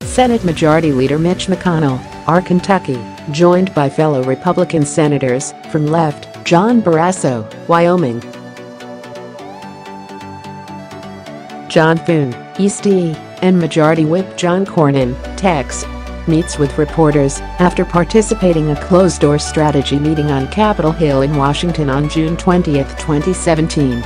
Senate Majority Leader Mitch McConnell, R. Kentucky, joined by fellow Republican senators from left, John Barrasso, Wyoming, John Thune, East E, and Majority Whip John Cornyn, Tex, meets with reporters after participating in a closed-door strategy meeting on Capitol Hill in Washington on June 20, 2017.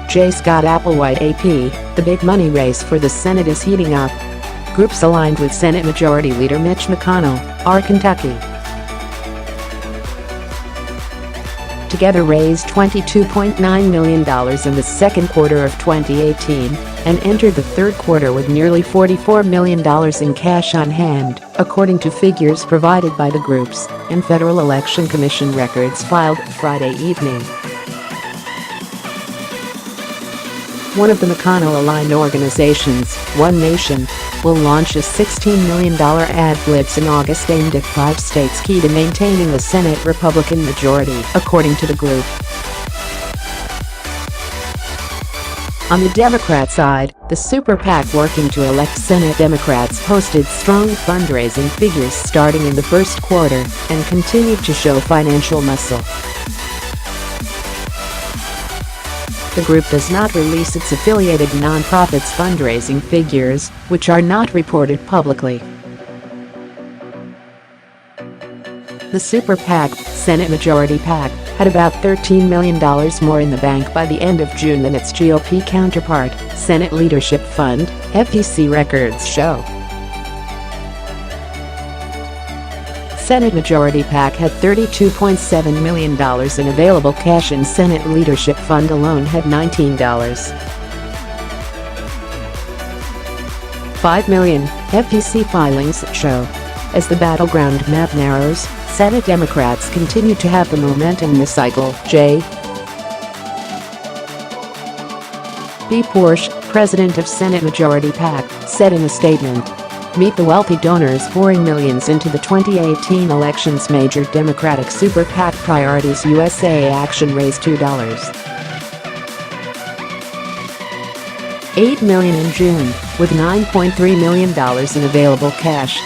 J. Scott Applewhite AP, the big money race for the Senate is heating up. Groups aligned with Senate Majority Leader Mitch McConnell, R. Kentucky, together raised $22.9 million in the second quarter of 2018 and entered the third quarter with nearly $44 million in cash on hand, according to figures provided by the groups and Federal Election Commission records filed Friday evening. One of the McConnell-aligned organizations, One Nation, will launch a $16 million ad blitz in August aimed at 5 states key to maintaining the Senate Republican majority, according to the group. On the Democrat side, the super PAC working to elect Senate Democrats posted strong fundraising figures starting in the first quarter and continued to show financial muscle. The group does not release its affiliated nonprofits' fundraising figures, which are not reported publicly. The Super PAC, Senate Majority PAC, had about $13 million more in the bank by the end of June than its GOP counterpart, Senate Leadership Fund, FEC records show. Senate Majority PAC had $32.7 million in available cash and Senate Leadership Fund alone had $19.5 million, FEC filings show. As the battleground map narrows, Senate Democrats continue to have the momentum this cycle, J. B. Poersch, president of Senate Majority PAC, said in a statement. Meet the wealthy donors pouring millions into the 2018 election's major Democratic Super PAC Priorities USA action raised $8 million in June, with $9.3 million in available cash.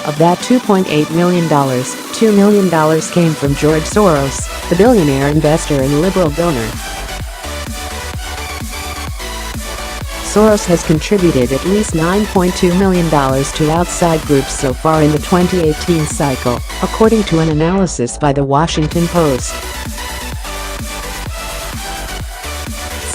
Of that $2.8 million, $2 million came from George Soros, the billionaire investor and liberal donor. Soros has contributed at least $9.2 million to outside groups so far in the 2018 cycle, according to an analysis by The Washington Post.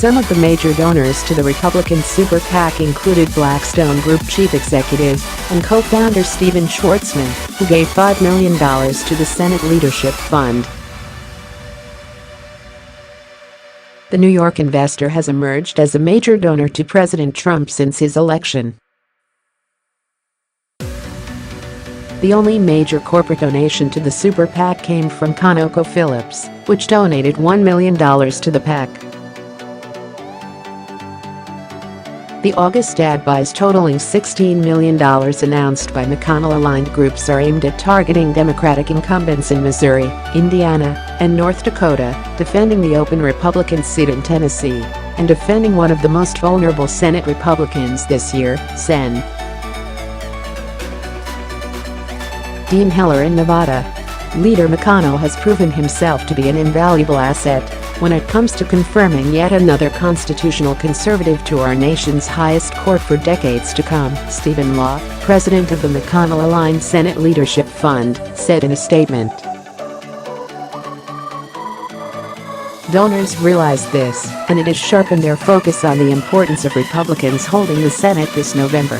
Some of the major donors to the Republican Super PAC included Blackstone Group chief executive and co-founder Stephen Schwarzman, who gave $5 million to the Senate Leadership Fund. The New York investor has emerged as a major donor to President Trump since his election. The only major corporate donation to the Super PAC came from ConocoPhillips, which donated $1 million to the PAC. The August ad buys totaling $16 million announced by McConnell-aligned groups are aimed at targeting Democratic incumbents in Missouri, Indiana, and North Dakota, defending the open Republican seat in Tennessee, and defending one of the most vulnerable Senate Republicans this year, Sen. Dean Heller in Nevada. Leader McConnell has proven himself to be an invaluable asset when it comes to confirming yet another constitutional conservative to our nation's highest court for decades to come, Stephen Law, president of the McConnell-aligned Senate Leadership Fund, said in a statement. Donors realize this, and it has sharpened their focus on the importance of Republicans holding the Senate this November.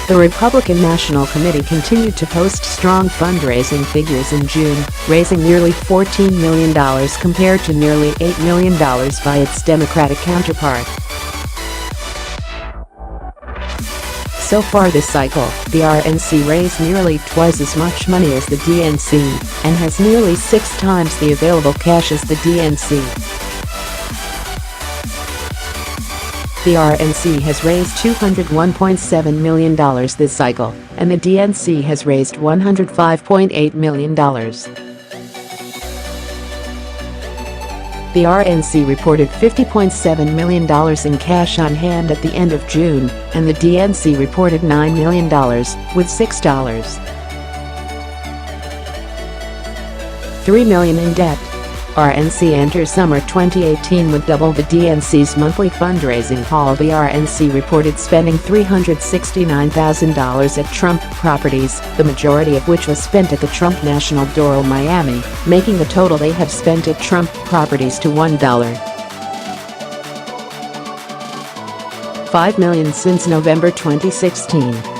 The Republican National Committee continued to post strong fundraising figures in June, raising nearly $14 million compared to nearly $8 million by its Democratic counterpart. So far this cycle, the RNC raised nearly twice as much money as the DNC and has nearly 6 times the available cash as the DNC. The RNC has raised $201.7 million this cycle, and the DNC has raised $105.8 million. The RNC reported $50.7 million in cash on hand at the end of June, and the DNC reported $9 million, with $3 million in debt. RNC enters summer 2018 with double the DNC's monthly fundraising haul. The RNC reported spending $369,000 at Trump properties, the majority of which was spent at the Trump National Doral, Miami, making the total they have spent at Trump properties to $1.5 million since November 2016.